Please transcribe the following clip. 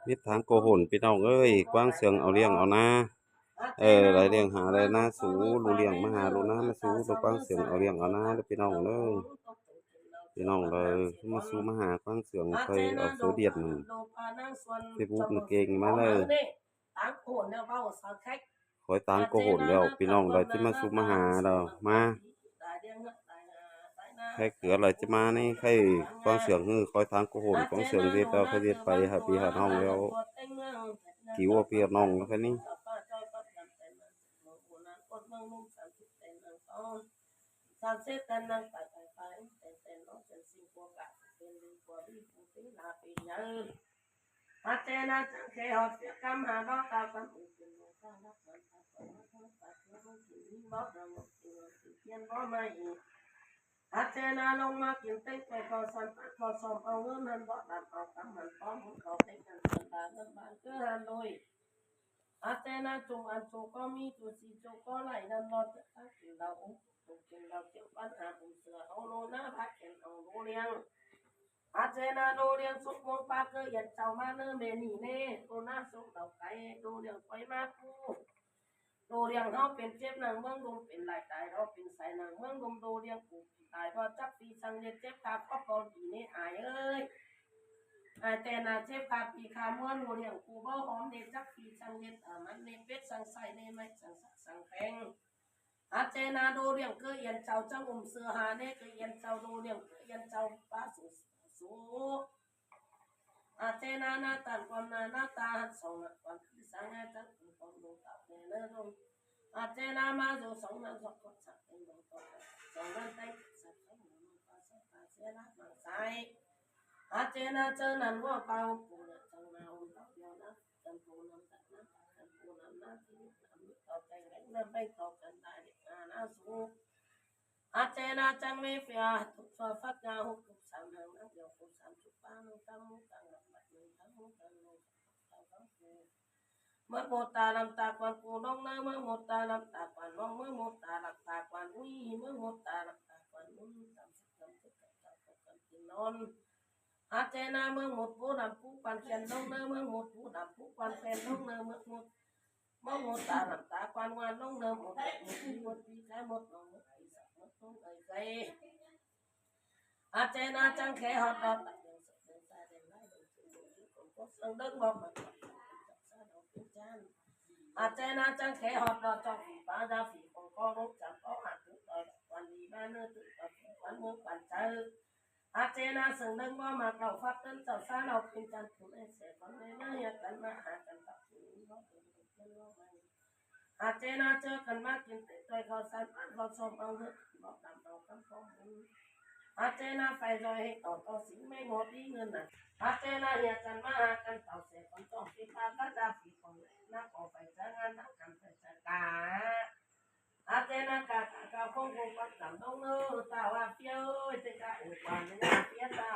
มิตรทางโกหนพี่น้องเอ้ยกว้างเสียงเอาเลี้ยงเอานะไรเลี้ยงหาไรนะสูรูเลี้ยงมาหารูนะมาสูตัวกว้างเสียงเอาเลี้ยงเอานะแล้วพี่น้องเด้อพี่น้องเลยมาสูมาหากว้างเสียงเคยเอาโซเดียนเฟซบุ๊กนึกเก่งมาเลยคอยตามโกหนแล้วพี่น้องเลยที่มาสูมาหาเรามาใครเกืออะไรจะมานี่ใครกว้างเสียงคอยทางโกหนกว้างเสียงเรียกเราใครเรียกไปหาพี่หาน้องแล้วกี่ว่าพี่น้องแล้วแค่นี้อาเจนะจังเคหอบเสียกรรมหาดอกตากันอุปนโตรักมันตาคนตัดเนื้อกินบ่ดำเพียนบ่ไม่อาเจนะลงมากินเต็กไปพอสันตัดพอสมเอาเงินมันบ่ดำเอากำมันป้อมเขาเต็กกันสันตาเงินบานเกือหันเลยอาเจนะจงอันโจก็มีตัวสีโจก็ไหลนั่นรอจะตักกินเรากินเราเกี่ยวปัญหาบุญเสือเอาโลนะพักเห็นเอาโลเลี้ยงอาเจนาโดเรียงสุกมงปาเกยันเจ้ามาเนเมนีเน่โดน่าสุกดอกไก่โดเรียงไฟมาคูโดเรียงเขาเป็นเจ็บหนังเมืองดมเป็นลายตายเราเป็นสายหนังเมืองดมโดเรียงกูตายเพราะจับปีสังเย็นเจ็บขาก็ปอดีนี่อายเอ้ยอายแต่นาเจ็บขาปีขาม้วนโดเรียงกูบ่หอมเด็ดจับปีสังเย็นมันเนเป็ดสังใส่เนไม่สังสังแพงอาเจนาโดเรียงเกยันเจ้าจังเสือหาเน่เกยันเจ้าโดเรียงเกยันเจ้าป้าสูอาเจนาหน้าตาความหน้าตาสองความที่สังเกตจังความดูตับเนื้อลงอาเจนามาดูสองนั้นสองคนสักเป็นตัวสองนั้นได้สักสองนั้นภาษาเสียละมังสายอาเจนาเจอนั้นว่าเปล่าปูนะจังนาอุ่นต่อเดียวนะจังปูน้ำตัดนะจังปูน้ำหน้าที่ต่อใจแรงน้ำไปต่อกันได้หน้าสูอาเจนาจังไม่เฟียทุกฝ่ายฟักงาหุบสามหางนักเดียวหุบสามจุดป้านุตั้งมุตั้งหลักบัดหนึ่งตั้งมุตั้งลงตั้งตั้งปูเมื่อหมดตาลำตาควันปูน้องน้าเมื่อหมดตาลำตาควันน้องเมื่อหมดตาลำตาควันอุ้ยเมื่อหมดตาลำตาควันอุ้ยตามสิตามสิกับตากับกินนอนอาเจนาเมื่อหมดปูดำปูปันเทียนน้องเนื้อเมื่อหมดปูดำปูปันเทียนน้องเนื้อเมื่อหมดตาลำตาควันวันน้องเนื้อหมดปีแค่หมดน้องต้องใจอาเจนาจังแค่หอดดอกสังเดินบอกมันอาเจนาจังแค่หอดดอกจอกป้าดาฝีของก็รบจับก็หักต่อยวันนี้บ้านเนื้อตุ่มวันมือปั่นใจอาเจนาสังเดินว่ามาเก่าฟักต้นเจ้าซาเราเป็นจันทร์คุณเอเสกคนในเนื้อกันมาหากันตักถึงว่าเป็นเพื่อนว่าไงอาเจนาเจอกันมากินติดใจเขาสันอันเขาชมเอาเถอะบอกตามเอาคำฟ้องอาเจนาไฟจอยให้ต่อสิงไม่หมดที่เงินน่ะอาเจนาเหียกันมาหากันต่อเสียคนต้องพิพาทดาฝีของนักออกไปจ้างงานนักกันไปจัดการอาเจนากาคงปัดลำต้องเนื้อตาว่าเปี้ยวเจ้าอุปานเนี่ยเปี้ยเต้า